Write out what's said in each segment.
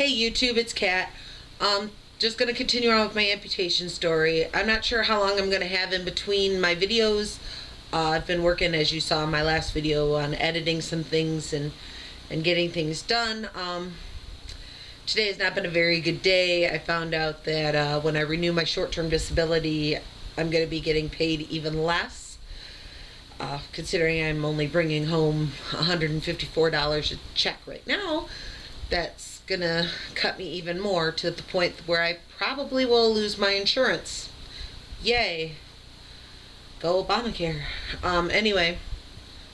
Hey YouTube, it's Kat. Just going to continue on with my amputation story. I'm not sure how long I'm going to have in between my videos. I've been working, as you saw in my last video, on editing some things and getting things done. Today has not been a very good day. I found out that when I renew my short-term disability, I'm going to be getting paid even less. Considering I'm only bringing home $154 a check right now, that's gonna cut me even more, to the point where I probably will lose my insurance. Yay. Go Obamacare. Anyway,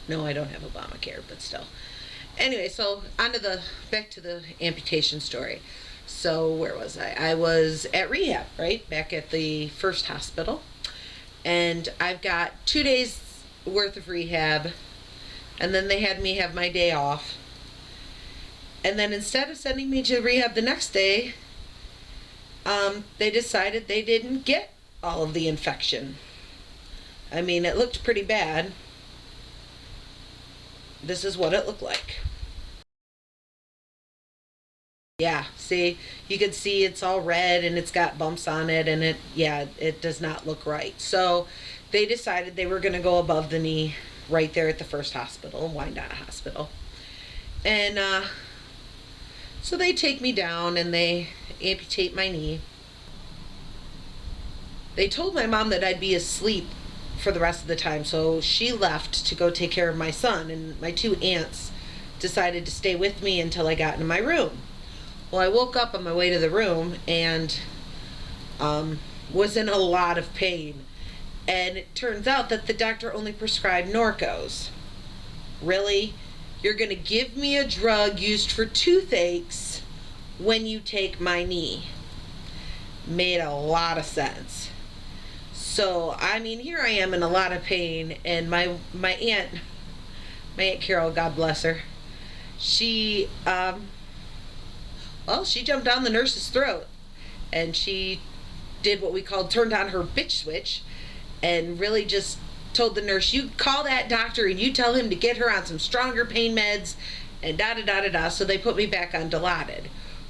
no, I don't have Obamacare, but still. Anyway, so back to the amputation story. So where was I? I was at rehab, right? Back at the first hospital. And I've got 2 days worth of rehab, and then they had me have my day off. And then instead of sending me to rehab the next day, they decided they didn't get all of the infection. I mean, it looked pretty bad. This is what it looked like. Yeah, see, you can see it's all red and it's got bumps on it, and it does not look right. So they decided they were going to go above the knee right there at the first hospital, Wyandotte Hospital. And so they take me down and they amputate my knee. They told my mom that I'd be asleep for the rest of the time, so she left to go take care of my son, and my two aunts decided to stay with me until I got into my room. Well, I woke up on my way to the room and was in a lot of pain. And it turns out that the doctor only prescribed Norcos. Really? You're going to give me a drug used for toothaches when you take my knee? Made a lot of sense. So, I mean, here I am in a lot of pain, and my aunt Carol, God bless her, she she jumped down the nurse's throat, and she did what we call turned on her bitch switch, and really just told the nurse, you call that doctor and you tell him to get her on some stronger pain meds, and da-da-da-da-da. So they put me back on Dilaudid,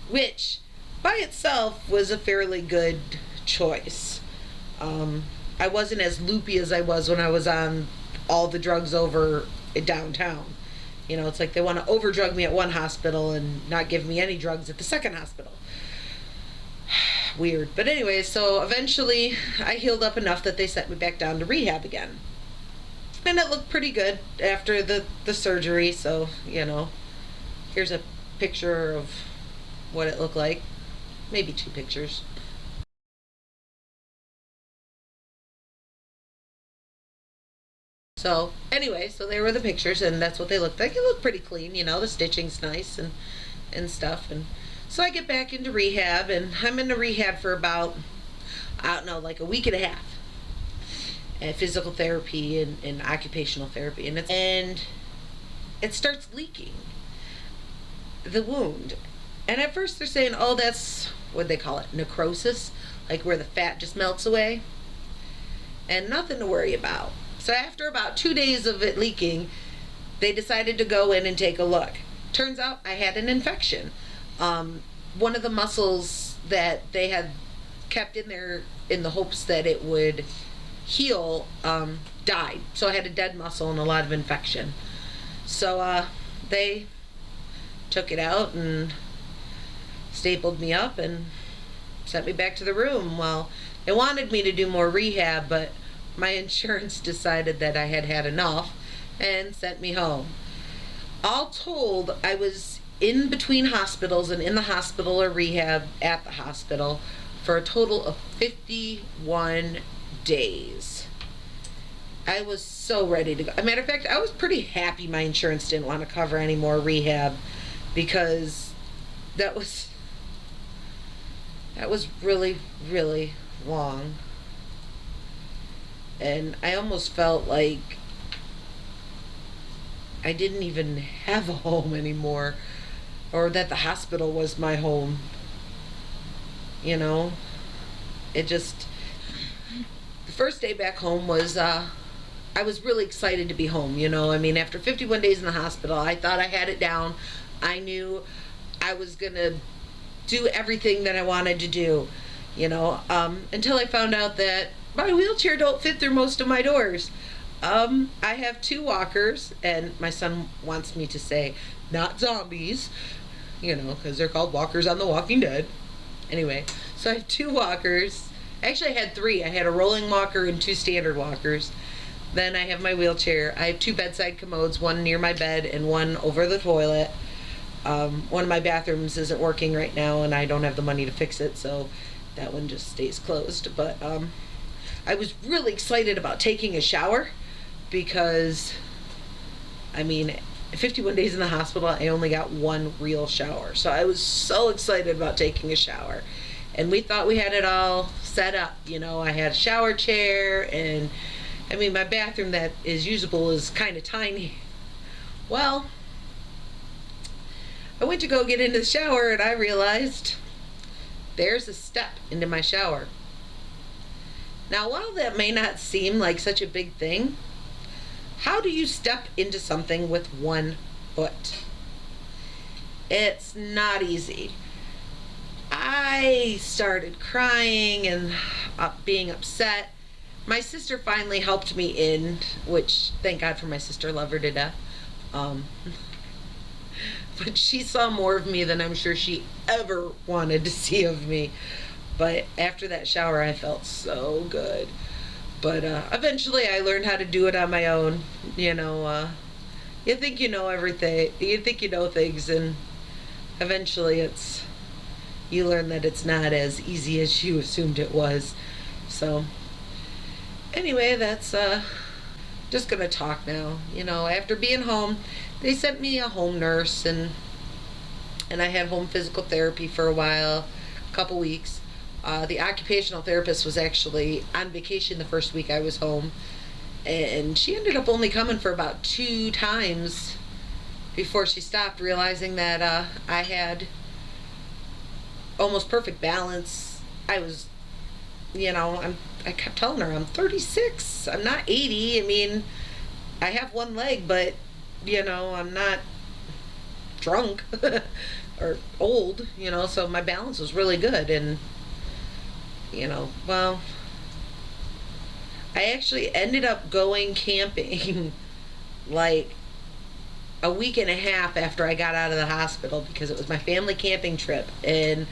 which by itself was a fairly good choice. I wasn't as loopy as I was when I was on all the drugs over downtown. You know, it's like they want to overdrug me at one hospital and not give me any drugs at the second hospital. Weird. But anyway, so eventually I healed up enough that they sent me back down to rehab again. And it looked pretty good after the surgery, so, you know, here's a picture of what it looked like. Maybe two pictures. So, anyway, so they were the pictures, and that's what they looked like. It looked pretty clean, you know, the stitching's nice and stuff. And so I get back into rehab, and I'm in the rehab for about, I don't know, like a week and a half. And physical therapy and occupational therapy. And it starts leaking, the wound. And at first they're saying, oh, that's, what they call it, necrosis, like where the fat just melts away. And nothing to worry about. So after about 2 days of it leaking, they decided to go in and take a look. Turns out I had an infection. One of the muscles that they had kept in there in the hopes that it would heal died. So I had a dead muscle and a lot of infection. So they took it out and stapled me up and sent me back to the room. Well, they wanted me to do more rehab, but my insurance decided that I had had enough and sent me home. All told, I was in between hospitals and in the hospital or rehab at the hospital for a total of 51 days. I was so ready to go. As a matter of fact, I was pretty happy my insurance didn't want to cover any more rehab, because that was really, really long. And I almost felt like I didn't even have a home anymore, or that the hospital was my home. You know, it just, the first day back home was, I was really excited to be home, you know. I mean, after 51 days in the hospital, I thought I had it down. I knew I was gonna do everything that I wanted to do, until I found out that my wheelchair don't fit through most of my doors. I have 2 walkers, and my son wants me to say, not zombies, because they're called walkers on The Walking Dead. Anyway, so I have 2 walkers. Actually, I had 3. I had a rolling walker and 2 standard walkers. Then I have my wheelchair. I have 2 bedside commodes, one near my bed and one over the toilet. One of my bathrooms isn't working right now, and I don't have the money to fix it, so that one just stays closed. But I was really excited about taking a shower because, 51 days in the hospital, I only got 1 real shower. So I was so excited about taking a shower. And we thought we had it all set up. I had a shower chair, and my bathroom that is usable is kind of tiny. Well, I went to go get into the shower, and I realized there's a step into my shower. Now, while that may not seem like such a big thing, how do you step into something with 1 foot? It's not easy. I started crying and being upset. My sister finally helped me in, which, thank God for my sister, love her to death. But she saw more of me than I'm sure she ever wanted to see of me. But after that shower, I felt so good. But eventually I learned how to do it on my own. You think you know everything. You think you know things, and eventually you learn that it's not as easy as you assumed it was. So anyway, that's just gonna talk now. After being home, they sent me a home nurse, and I had home physical therapy for a while, a couple weeks. The occupational therapist was actually on vacation the first week I was home, and she ended up only coming for about 2 times before she stopped, realizing that I had almost perfect balance. I was, I kept telling her I'm 36. I'm not 80. I have 1 leg, but I'm not drunk or old. So my balance was really good, and well, I actually ended up going camping like a week and a half after I got out of the hospital, because it was my family camping trip and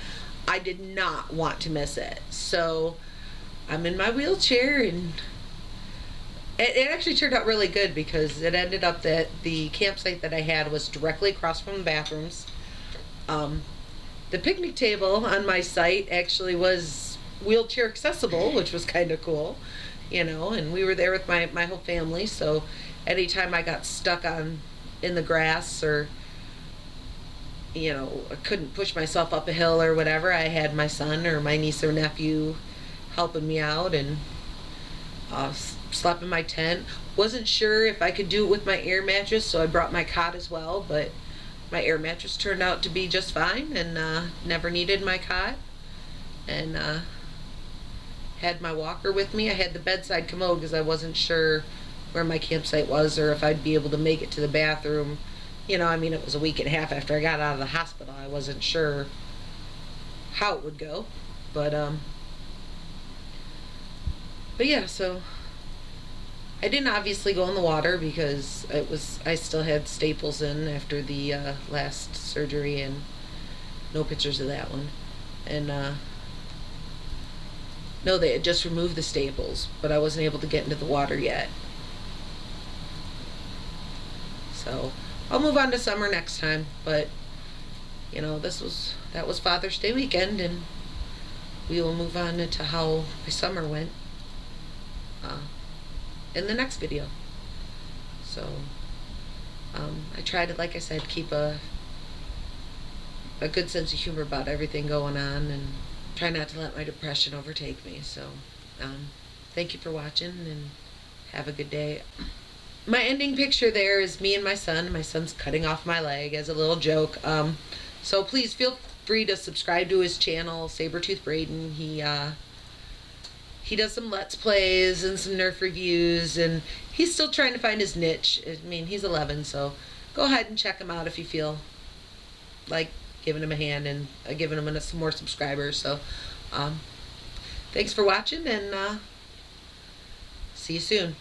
I did not want to miss it. So I'm in my wheelchair, and it actually turned out really good, because it ended up that the campsite that I had was directly across from the bathrooms. The picnic table on my site actually was wheelchair accessible, which was kind of cool, and we were there with my whole family, so anytime I got stuck in the grass, or I couldn't push myself up a hill or whatever, I had my son or my niece or nephew helping me out, and slept in my tent. Wasn't sure if I could do it with my air mattress, so I brought my cot as well, but my air mattress turned out to be just fine, and never needed my cot. And had my walker with me. I had the bedside commode because I wasn't sure where my campsite was, or if I'd be able to make it to the bathroom. It was a week and a half after I got out of the hospital. I wasn't sure how it would go, but yeah, so I didn't obviously go in the water because I still had staples in after the last surgery, and no pictures of that one. And no, they had just removed the staples, but I wasn't able to get into the water yet. So I'll move on to summer next time, but that was Father's Day weekend, and we will move on to how my summer went in the next video. So I try to, like I said, keep a good sense of humor about everything going on, and try not to let my depression overtake me. So thank you for watching, and have a good day. My ending picture there is me and my son. My son's cutting off my leg as a little joke. So please feel free to subscribe to his channel, Sabretooth Braden. He does some Let's Plays and some Nerf reviews, and he's still trying to find his niche. He's 11, so go ahead and check him out if you feel like giving him a hand and giving him some more subscribers. So, thanks for watching, and see you soon.